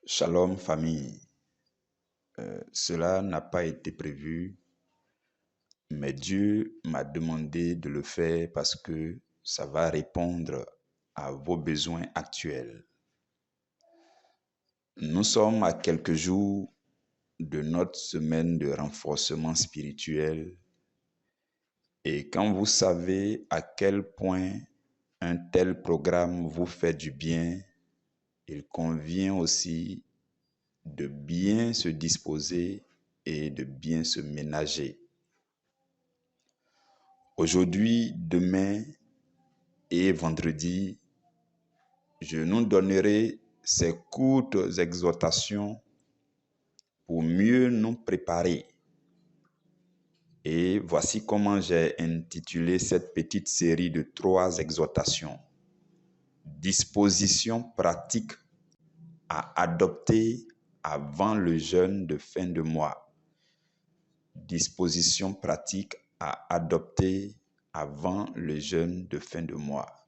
Shalom famille. Cela n'a pas été prévu, mais Dieu m'a demandé de le faire parce que ça va répondre à vos besoins actuels. Nous sommes à quelques jours de notre semaine de renforcement spirituel et quand vous savez à quel point un tel programme vous fait du bien, il convient aussi de bien se disposer et de bien se ménager. Aujourd'hui, demain et vendredi, je nous donnerai ces courtes exhortations pour mieux nous préparer. Et voici comment j'ai intitulé cette petite série de 3 exhortations. Dispositions pratiques à adopter avant le jeûne de fin de mois. Dispositions pratiques à adopter avant le jeûne de fin de mois.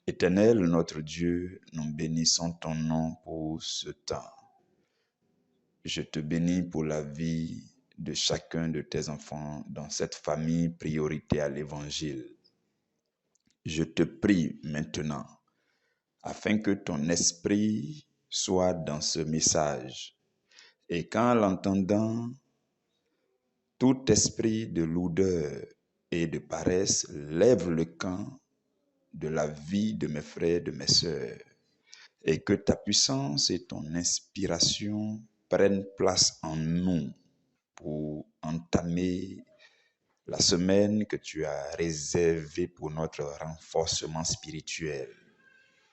Éternel, notre Dieu, nous bénissons ton nom pour ce temps. Je te bénis pour la vie de chacun de tes enfants dans cette famille priorité à l'Évangile. Je te prie maintenant, afin que ton esprit soit dans ce message, et qu'en l'entendant, tout esprit de lourdeur et de paresse lève le camp de la vie de mes frères, de mes sœurs, et que ta puissance et ton inspiration prennent place en nous pour entamer la semaine que tu as réservée pour notre renforcement spirituel,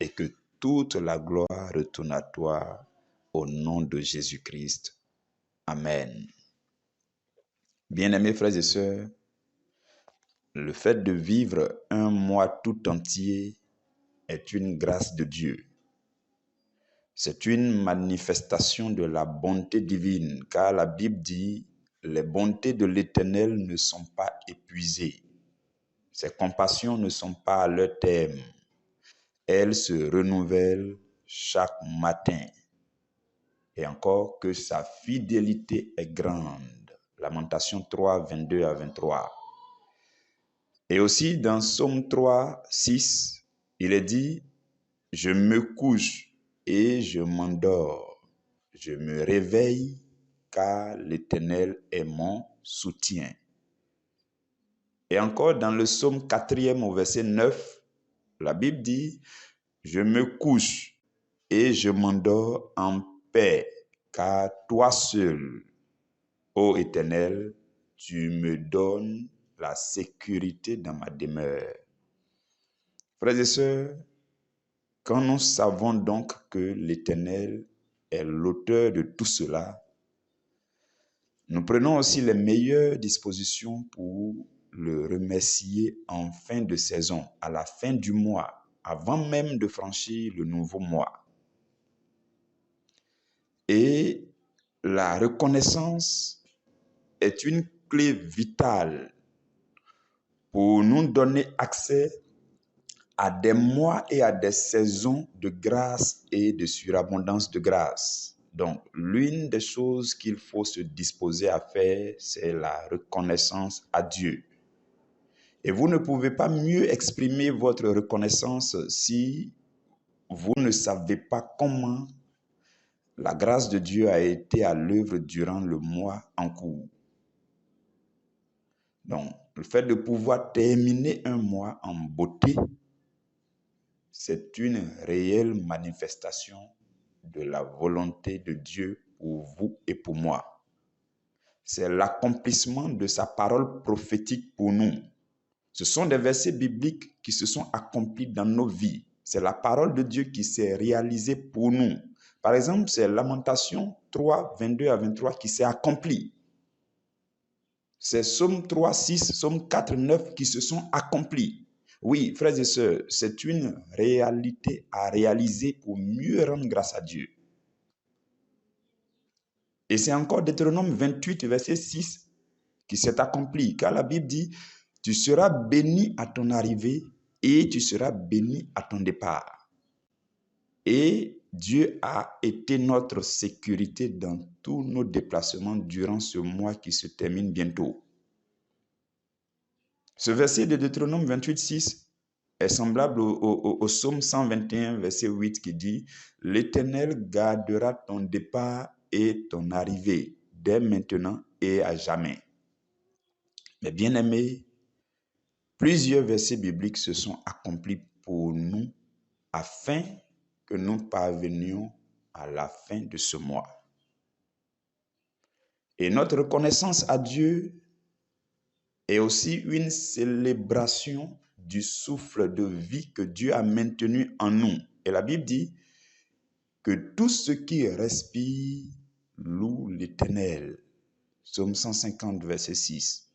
et que toute la gloire retourne à toi au nom de Jésus-Christ. Amen. Bien-aimés frères et sœurs, le fait de vivre un mois tout entier est une grâce de Dieu. C'est une manifestation de la bonté divine, car la Bible dit « Les bontés de l'Éternel ne sont pas épuisées. Ses compassions ne sont pas à leur terme. Elles se renouvellent chaque matin. Et encore que sa fidélité est grande. » Lamentation 3, 22 à 23. Et aussi dans Psaume 3, 6, il est dit « Je me couche et je m'endors. Je me réveille car l'Éternel est mon soutien. » Et encore dans le Psaume 4 au verset 9, la Bible dit « Je me couche et je m'endors en paix, car toi seul, ô Éternel, tu me donnes la sécurité dans ma demeure. » Frères et sœurs, quand nous savons donc que l'Éternel est l'auteur de tout cela, nous prenons aussi les meilleures dispositions pour le remercier en fin de saison, à la fin du mois, avant même de franchir le nouveau mois. Et la reconnaissance est une clé vitale pour nous donner accès à des mois et à des saisons de grâce et de surabondance de grâce. Donc, l'une des choses qu'il faut se disposer à faire, c'est la reconnaissance à Dieu. Et vous ne pouvez pas mieux exprimer votre reconnaissance si vous ne savez pas comment la grâce de Dieu a été à l'œuvre durant le mois en cours. Donc, le fait de pouvoir terminer un mois en beauté, c'est une réelle manifestation de la volonté de Dieu pour vous et pour moi. C'est l'accomplissement de sa parole prophétique pour nous. Ce sont des versets bibliques qui se sont accomplis dans nos vies. C'est la parole de Dieu qui s'est réalisée pour nous. Par exemple, c'est Lamentation 3, 22 à 23 qui s'est accompli. C'est Psaume 3, 6, Psaume 4, 9 qui se sont accomplis. Oui, frères et sœurs, c'est une réalité à réaliser pour mieux rendre grâce à Dieu. Et c'est encore Deutéronome 28, verset 6 qui s'est accompli. Car la Bible dit, tu seras béni à ton arrivée et tu seras béni à ton départ. Et Dieu a été notre sécurité dans tous nos déplacements durant ce mois qui se termine bientôt. Ce verset de Deutéronome 28:6 est semblable au psaume 121, verset 8 qui dit « L'Éternel gardera ton départ et ton arrivée, dès maintenant et à jamais. » Mais bien aimés, plusieurs versets bibliques se sont accomplis pour nous afin que nous parvenions à la fin de ce mois. Et notre reconnaissance à Dieu est aussi une célébration du souffle de vie que Dieu a maintenu en nous. Et la Bible dit que tout ce qui respire loue l'Éternel. Psaume 150, verset 6.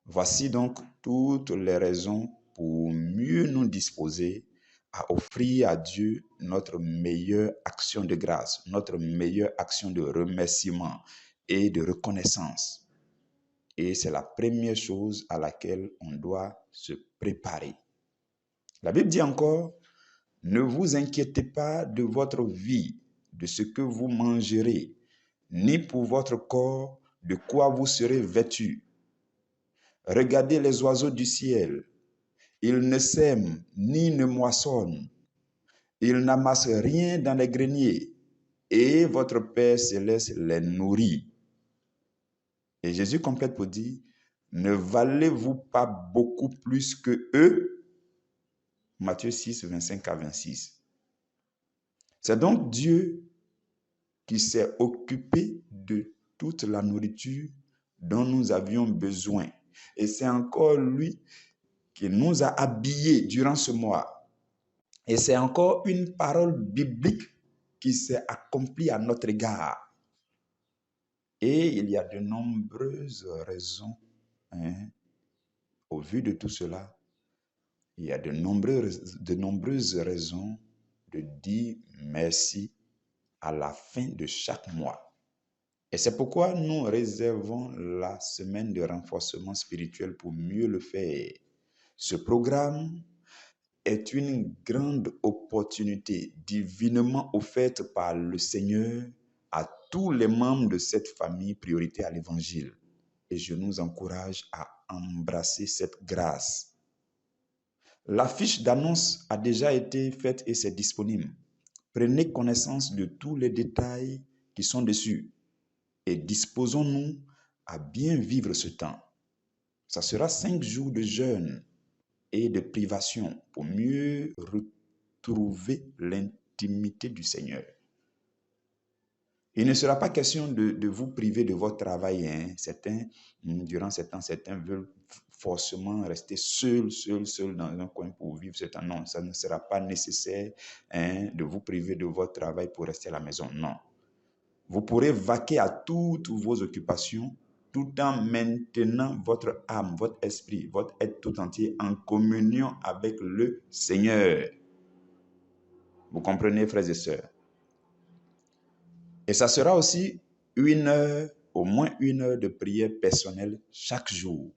Voici donc toutes les raisons pour mieux nous disposer à offrir à Dieu notre meilleure action de grâce, notre meilleure action de remerciement et de reconnaissance. Et c'est la première chose à laquelle on doit se préparer. La Bible dit encore, « Ne vous inquiétez pas de votre vie, de ce que vous mangerez, ni pour votre corps, de quoi vous serez vêtus. Regardez les oiseaux du ciel. Ils ne sèment ni ne moissonnent. Ils n'amassent rien dans les greniers. Et votre Père céleste les nourrit. » Et Jésus complète pour dire, « Ne valez-vous pas beaucoup plus que eux ?» Matthieu 6, 25 à 26. C'est donc Dieu qui s'est occupé de toute la nourriture dont nous avions besoin. Et c'est encore lui qui nous a habillés durant ce mois. Et c'est encore une parole biblique qui s'est accomplie à notre égard. Et il y a de nombreuses raisons, au vu de tout cela, il y a de nombreuses raisons de dire merci à la fin de chaque mois. Et c'est pourquoi nous réservons la semaine de renforcement spirituel pour mieux le faire. Ce programme est une grande opportunité divinement offerte par le Seigneur à tous les membres de cette famille priorité à l'Évangile. Et je nous encourage à embrasser cette grâce. La fiche d'annonce a déjà été faite et c'est disponible. Prenez connaissance de tous les détails qui sont dessus et disposons-nous à bien vivre ce temps. Ça sera 5 jours de jeûne et de privation pour mieux retrouver l'intimité du Seigneur. Il ne sera pas question de vous priver de votre travail. Certains, durant ce temps, certains veulent forcément rester seuls dans un coin pour vivre ce temps. Non, ça ne sera pas nécessaire de vous priver de votre travail pour rester à la maison. Non. Vous pourrez vaquer à toutes vos occupations tout en maintenant votre âme, votre esprit, votre être tout entier en communion avec le Seigneur. Vous comprenez, frères et sœurs? Et ça sera aussi au moins une heure de prière personnelle chaque jour,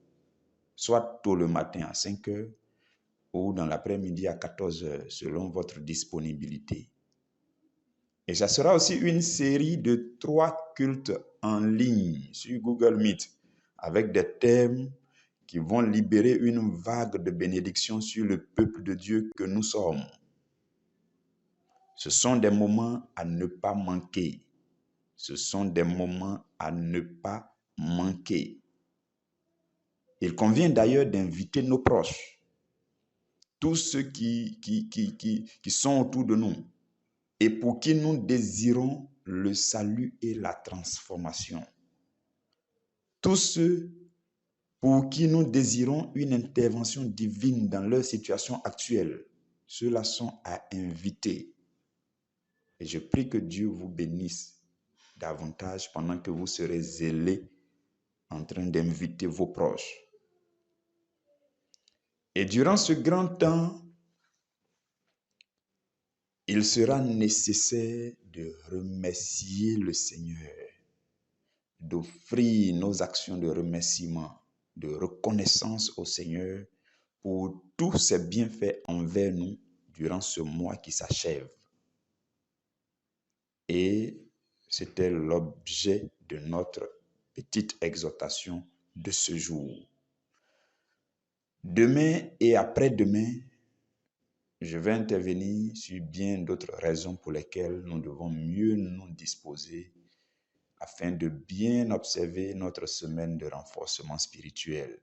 soit tôt le matin à 5 heures ou dans l'après-midi à 14 heures, selon votre disponibilité. Et ça sera aussi une série de 3 cultes en ligne sur Google Meet avec des thèmes qui vont libérer une vague de bénédictions sur le peuple de Dieu que nous sommes. Ce sont des moments à ne pas manquer. Ce sont des moments à ne pas manquer. Il convient d'ailleurs d'inviter nos proches, tous ceux qui sont autour de nous et pour qui nous désirons le salut et la transformation. Tous ceux pour qui nous désirons une intervention divine dans leur situation actuelle, ceux-là sont à inviter. Et je prie que Dieu vous bénisse davantage pendant que vous serez zélés en train d'inviter vos proches. Et durant ce grand temps, il sera nécessaire de remercier le Seigneur, d'offrir nos actions de remerciement, de reconnaissance au Seigneur pour tous ses bienfaits envers nous durant ce mois qui s'achève. Et c'était l'objet de notre petite exhortation de ce jour. Demain et après-demain, je vais intervenir sur bien d'autres raisons pour lesquelles nous devons mieux nous disposer afin de bien observer notre semaine de renforcement spirituel.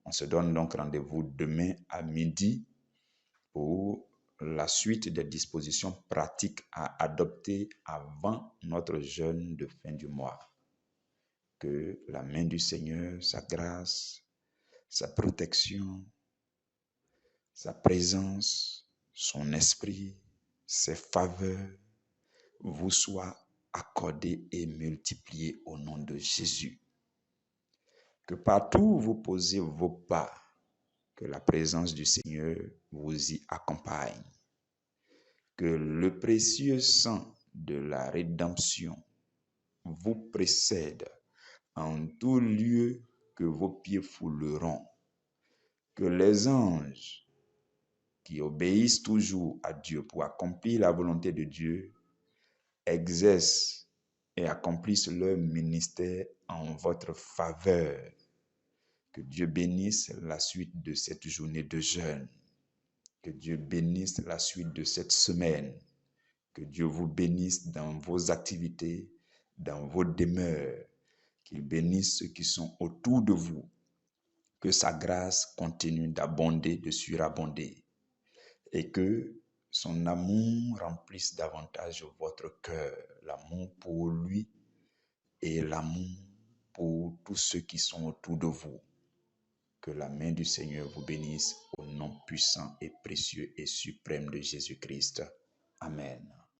On se donne donc rendez-vous demain à midi pour la suite des dispositions pratiques à adopter avant notre jeûne de fin du mois. Que la main du Seigneur, sa grâce, sa protection, sa présence, son esprit, ses faveurs vous soient accordées et multipliées au nom de Jésus. Que partout où vous posez vos pas, que la présence du Seigneur vous y accompagne. Que le précieux sang de la rédemption vous précède en tout lieu que vos pieds fouleront. Que les anges qui obéissent toujours à Dieu pour accomplir la volonté de Dieu exercent et accomplissent leur ministère en votre faveur. Que Dieu bénisse la suite de cette journée de jeûne. Que Dieu bénisse la suite de cette semaine. Que Dieu vous bénisse dans vos activités, dans vos demeures. Qu'il bénisse ceux qui sont autour de vous. Que sa grâce continue d'abonder, de surabonder. Et que son amour remplisse davantage votre cœur. L'amour pour lui et l'amour pour tous ceux qui sont autour de vous. Que la main du Seigneur vous bénisse au nom puissant et précieux et suprême de Jésus-Christ. Amen.